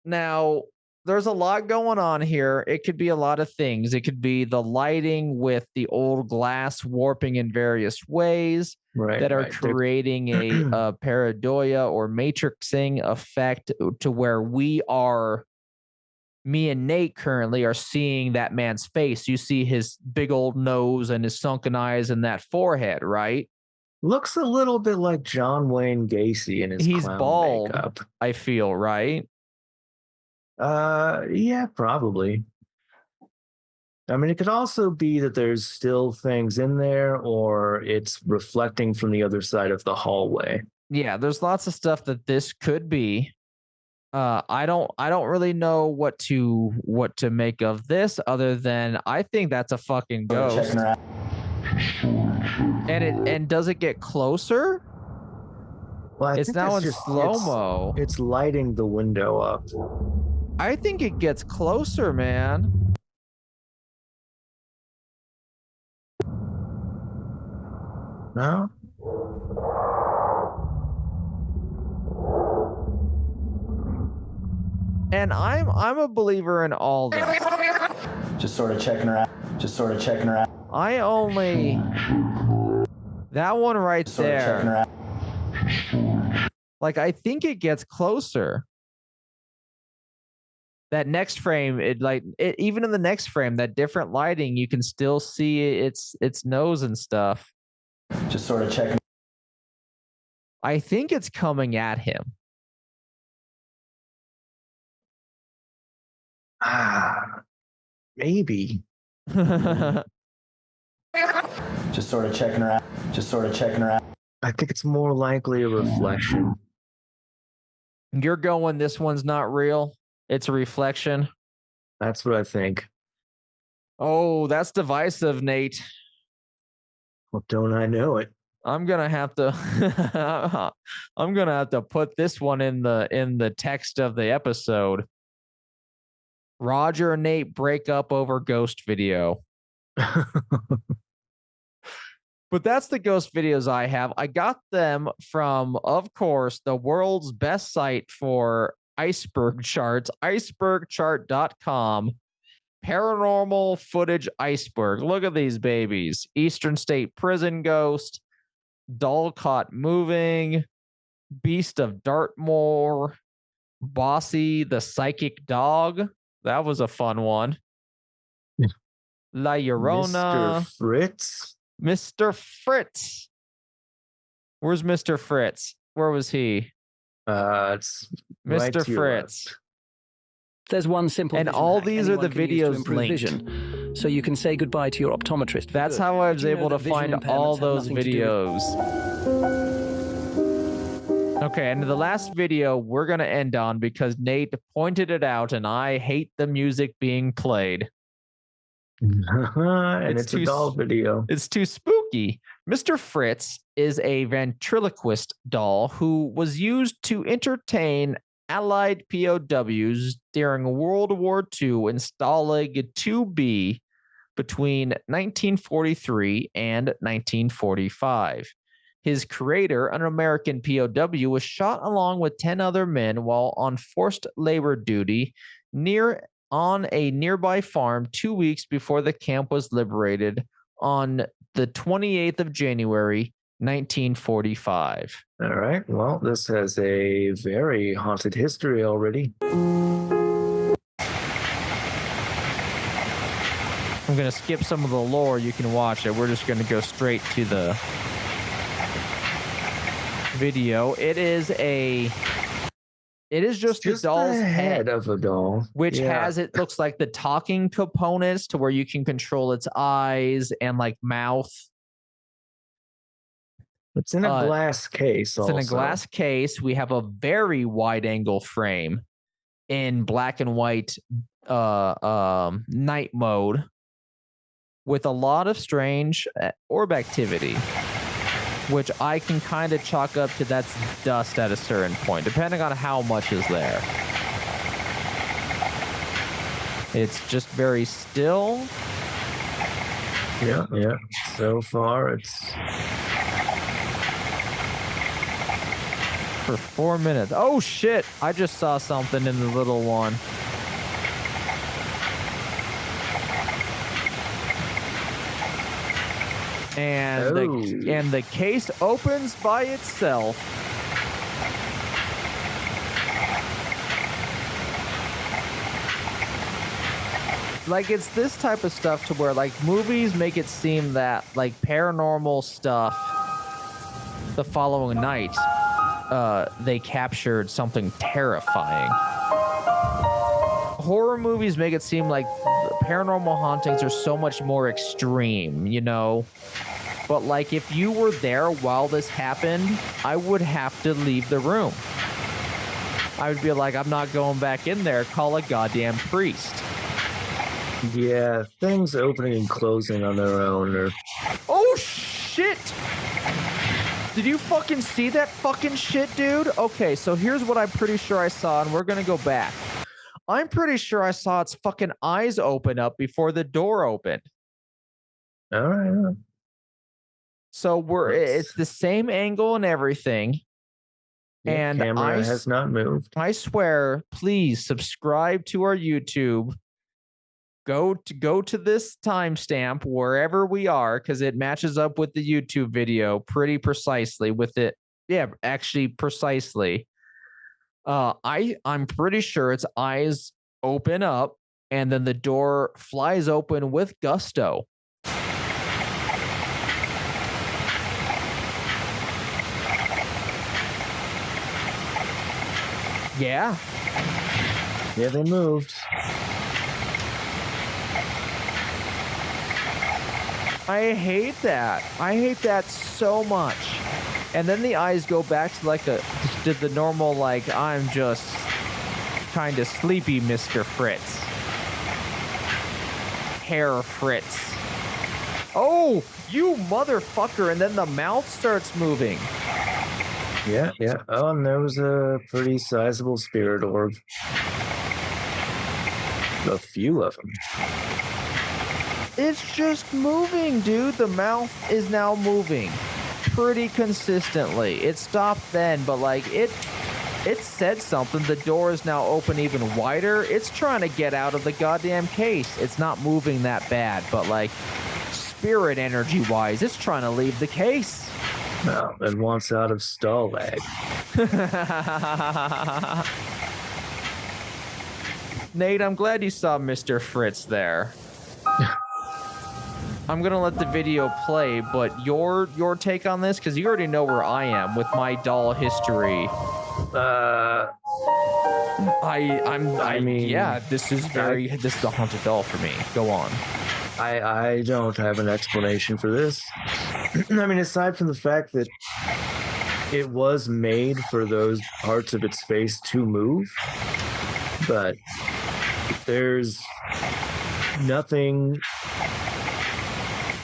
Now, there's a lot going on here. It could be a lot of things. It could be the lighting with the old glass warping in various ways Right. that are right. They're- creating a pareidoia or matrixing effect to where me and Nate currently are seeing that man's face. You see his big old nose and his sunken eyes and that forehead, right? Looks a little bit like John Wayne Gacy in his He's clown bald. makeup. I feel, right? Yeah, probably. I mean, it could also be that there's still things in there, or it's reflecting from the other side of the hallway. Yeah, there's lots of stuff that this could be. I don't really know what to make of this other than I think that's a fucking ghost. checking around. And does it get closer? Well, I It's think now that's in just- slow-mo. It's lighting the window up. I think it gets closer, man. No? And I'm a believer in all that. Just sort of checking around. I only that one right Sort of checking there. around. Like I think it gets closer. That next frame, even in the next frame, that different lighting, you can still see its nose and stuff. Just sort of checking. I think it's coming at him. Maybe. Just sort of checking around. I think it's more likely a reflection. You're going, this one's not real. It's a reflection. That's what I think. Oh, that's divisive, Nate. Well, don't I know it? I'm gonna have to I'm gonna have to put this one in the text of the episode. Roger and Nate break up over ghost video. But that's the ghost videos I have. I got them from, of course, the world's best site for iceberg charts, icebergchart.com. Paranormal footage iceberg. Look at these babies. Eastern State Prison Ghost, Doll Caught Moving, Beast of Dartmoor, Bossy the Psychic Dog. That was a fun one. La Llorona. Mr. Fritz. Mr. Fritz. Where's Mr. Fritz? Where was he? It's right Mr. to your Fritz. left. There's one simple And vision all hack these are anyone the can use to videos improve linked. vision, so you can say goodbye to your optometrist. for That's good. how I Did was you know able to that vision find impairments all have those nothing to do with- videos. Okay, and the last video we're going to end on because Nate pointed it out and I hate the music being played. And It's it's a too doll video. It's too spooky. Mr. Fritz is a ventriloquist doll who was used to entertain Allied POWs during World War II in Stalag 2B between 1943 and 1945. His creator, an American POW, was shot along with 10 other men while on forced labor duty on a nearby farm 2 weeks before the camp was liberated on the 28th of January, 1945. All right. Well, this has a very haunted history already. I'm going to skip some of the lore. You can watch it. We're just going to go straight to the video. It is just a doll's the head of a doll, which has, it looks like, the talking components to where you can control its eyes and like mouth. It's in a glass case. It's in a glass case. We have a very wide angle frame in black and white night mode with a lot of strange orb activity, which I can kind of chalk up to that's dust at a certain point, depending on how much is there. It's just very still. Yeah. So far, it's for 4 minutes. Oh shit! I just saw something in the little one. And the case opens by itself. Like, it's this type of stuff to where, like, movies make it seem that, like, paranormal stuff the following night, they captured something terrifying. Horror movies make it seem like paranormal hauntings are so much more extreme, you know? But, like, if you were there while this happened, I would have to leave the room. I would be like, I'm not going back in there. Call a goddamn priest. Yeah, things opening and closing on their own. Oh, shit! Did you fucking see that fucking shit, dude? Okay, so here's what I'm pretty sure I saw, and we're gonna go back. I'm pretty sure I saw its fucking eyes open up before the door opened. All right. So it's the same angle and everything. The and camera has not moved. I swear, please subscribe to our YouTube. Go to this timestamp wherever we are, because it matches up with the YouTube video pretty precisely with it. Yeah, actually precisely. I'm pretty sure its eyes open up and then the door flies open with gusto. Yeah. Yeah, they moved. I hate that. I hate that so much. And then the eyes go back to like the normal, like, I'm just kind of sleepy, Mr. Fritz. Hair Fritz. Oh, you motherfucker. And then the mouth starts moving. Yeah. Oh, and there was a pretty sizable spirit orb. A few of them. It's just moving, dude. The mouth is now moving pretty consistently. It stopped then, but like it said something. The door is now open even wider. It's trying to get out of the goddamn case. It's not moving that bad, but like spirit energy wise, it's trying to leave the case. Well, it wants out of Stalag. Nate, I'm glad you saw Mr. Fritz there. I'm gonna let the video play, but your take on this, because you already know where I am with my doll history. I mean, yeah, this is a haunted doll for me. Go on. I don't have an explanation for this. I mean, aside from the fact that it was made for those parts of its face to move, but there's nothing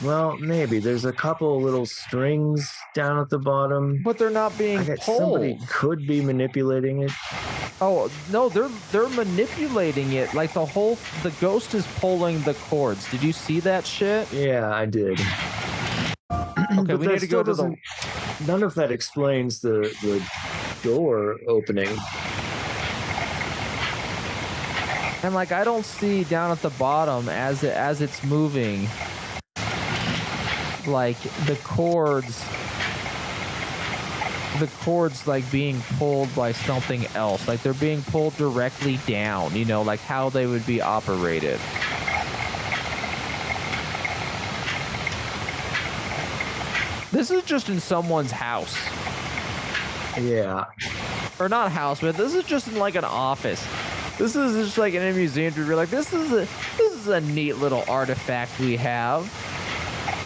Well, maybe there's a couple little strings down at the bottom. But they're not being I guess pulled. somebody could be manipulating it. Oh no, they're manipulating it. Like the ghost is pulling the cords. Did you see that shit? Yeah, I did. Okay, we need to go to the. None of that explains the door opening. And like I don't see down at the bottom as it's moving, like the cords like being pulled by something else. Like they're being pulled directly down, you know, like how they would be operated. This is just in someone's house. Yeah. Or not house, but this is just in like an office. This is just like in a museum to be like, this is a neat little artifact we have.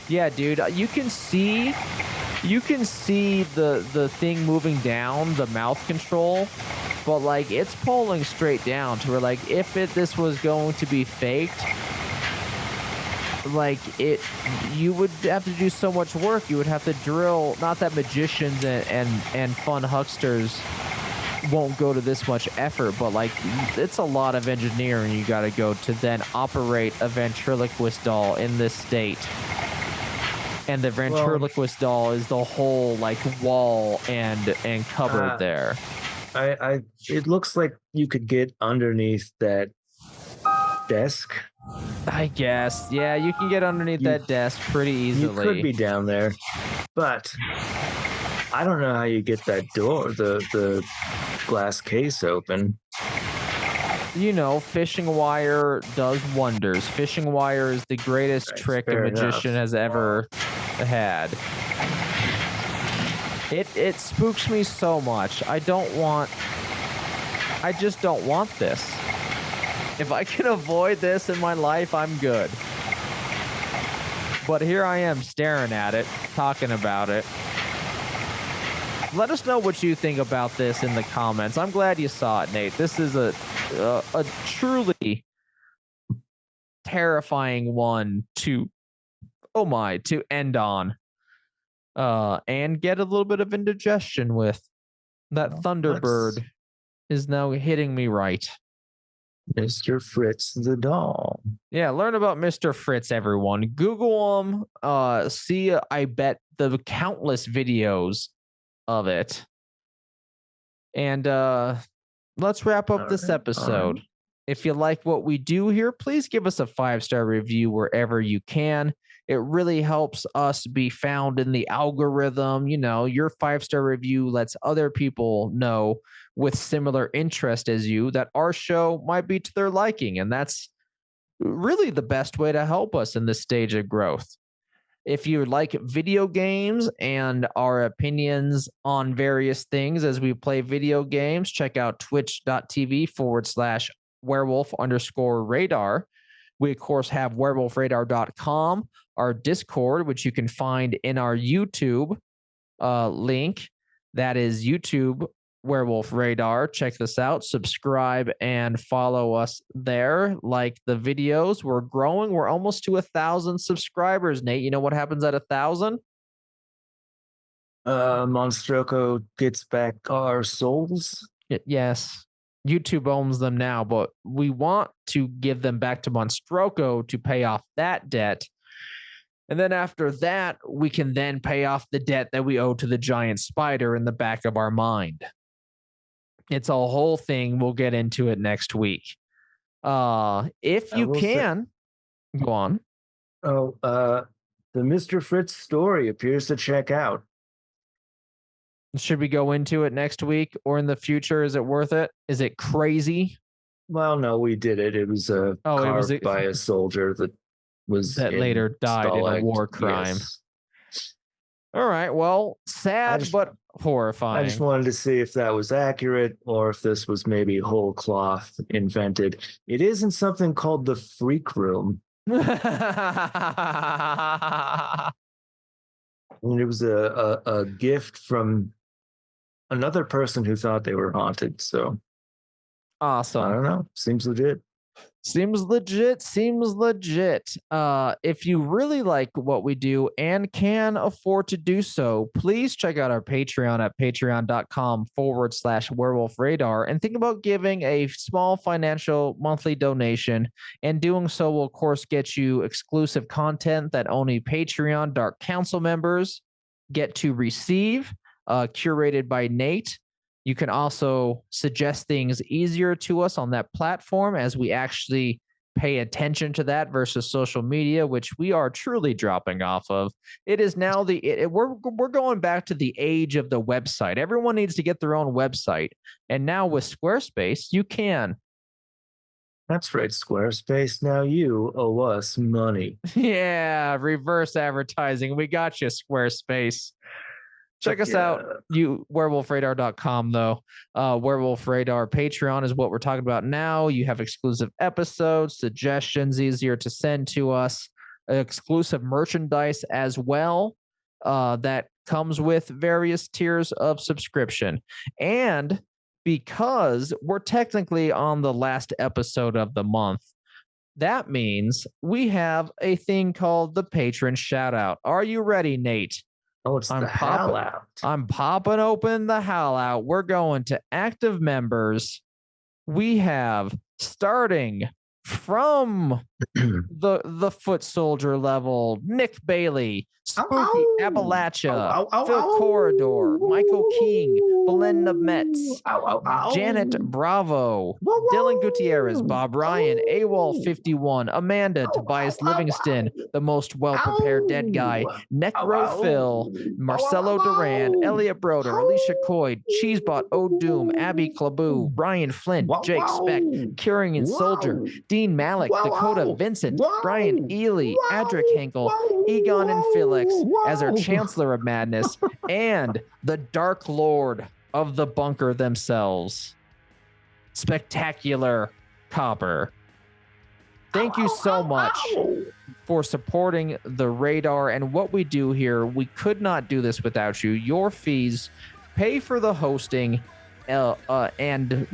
Yeah, dude, you can see the thing moving down, the mouth control, but like it's pulling straight down to where like if this was going to be faked, like you would have to do so much work. You would have to drill. Not that magicians and fun hucksters won't go to this much effort, but like it's a lot of engineering you got to go to then operate a ventriloquist doll in this state. And the ventriloquist doll is the whole like wall and cupboard there. It looks like you could get underneath that desk. I guess. Yeah, you can get underneath that desk pretty easily. You could be down there, but I don't know how you get that door, the glass case open. You know, fishing wire does wonders. Fishing wire is the greatest trick a magician has ever had. It spooks me so much. I just don't want this. If I can avoid this in my life, I'm good. But here I am staring at it, talking about it. Let us know what you think about this in the comments. I'm glad you saw it, Nate. This is a truly terrifying one to end on. And get a little bit of indigestion with. That Thunderbird is now hitting me right. Mr. Fritz the doll. Yeah, learn about Mr. Fritz, everyone. Google him. See, I bet the countless videos of it. And let's wrap up this episode. Right. If you like what we do here, please give us a 5-star review wherever you can. It really helps us be found in the algorithm. You know, your 5-star review lets other people know with similar interest as you that our show might be to their liking. And that's really the best way to help us in this stage of growth. If you like video games and our opinions on various things as we play video games, check out twitch.tv/werewolf_radar. We, of course, have werewolfradar.com, our Discord, which you can find in our YouTube link. That is YouTube Werewolf Radar. Check this out. Subscribe and follow us there. Like the videos. We're growing. We're almost to 1,000 subscribers, Nate. You know what happens at 1,000? Monstroko gets back our souls. Yes. YouTube owns them now, but we want to give them back to Monstroko to pay off that debt. And then after that, we can then pay off the debt that we owe to the giant spider in the back of our mind. It's a whole thing. We'll get into it next week. If you can, go on. Oh, the Mr. Fritz story appears to check out. Should we go into it next week or in the future? Is it worth it? Is it crazy? Well, no, we did it. It was carved by a soldier that later died in a war crime. Yes. All right. Well, sad but horrifying. I just wanted to see if that was accurate or if this was maybe whole cloth invented. It is in something called the Freak Room. And it was a gift from another person who thought they were haunted. So awesome. I don't know. Seems legit. Seems legit. Seems legit. If you really like what we do and can afford to do so, please check out our Patreon at patreon.com/werewolf radar and think about giving a small financial monthly donation. And doing so will, of course, get you exclusive content that only Patreon Dark Council members get to receive, curated by Nate. You can also suggest things easier to us on that platform as we actually pay attention to that versus social media, which we are truly dropping off of. It is now we're going back to the age of the website. Everyone needs to get their own website. And now with Squarespace, you can. That's right, Squarespace. Now you owe us money. Yeah, reverse advertising. We got you, Squarespace. Check us out, werewolfradar.com, though. Werewolf Radar Patreon is what we're talking about now. You have exclusive episodes, suggestions easier to send to us, exclusive merchandise as well that comes with various tiers of subscription. And because we're technically on the last episode of the month, that means we have a thing called the Patron Shoutout. Are you ready, Nate? Oh, it's the Howl Out. I'm popping open the Howl Out. We're going to active members. We have, starting from the foot soldier level, Nick Bailey, Spooky Appalachia, Phil Corridor, Michael King, Belinda Metz, Janet Bravo, Dylan Gutierrez, Bob Ryan, AWOL 51, Amanda, Tobias Livingston, the most well-prepared dead guy, Necro Phil, Marcelo Duran, Elliot Broder, Alicia Coyd, Cheesebot O'Doom, Abby Claboo, Ryan Flint, Jake Speck, Curing Soldier, Dean Malik, Dakota Vincent, Brian Ely, Adric Henkel, Egon and Felix as our Chancellor of Madness, and the Dark Lord of the bunker themselves, Spectacular Copper. Thank you so much for supporting the radar and what we do here. We could not do this without you. Your fees pay for the hosting and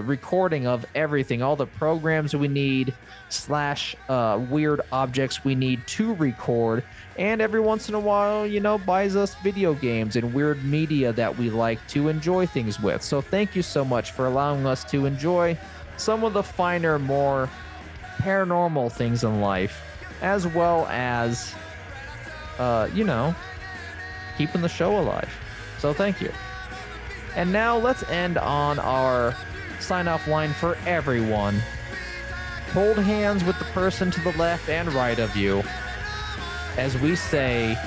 recording of everything, all the programs we need / weird objects we need to record, and every once in a while, buys us video games and weird media that we like to enjoy things with. So thank you so much for allowing us to enjoy some of the finer, more paranormal things in life, as well as keeping the show alive. So thank you. And now let's end on our sign-off line for everyone. Hold hands with the person to the left and right of you as we say,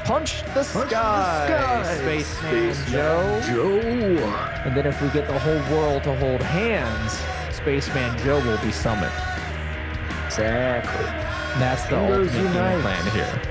punch the sky, Spaceman Joe. And then if we get the whole world to hold hands, Spaceman Joe will be summoned. Exactly. That's the ultimate game plan here.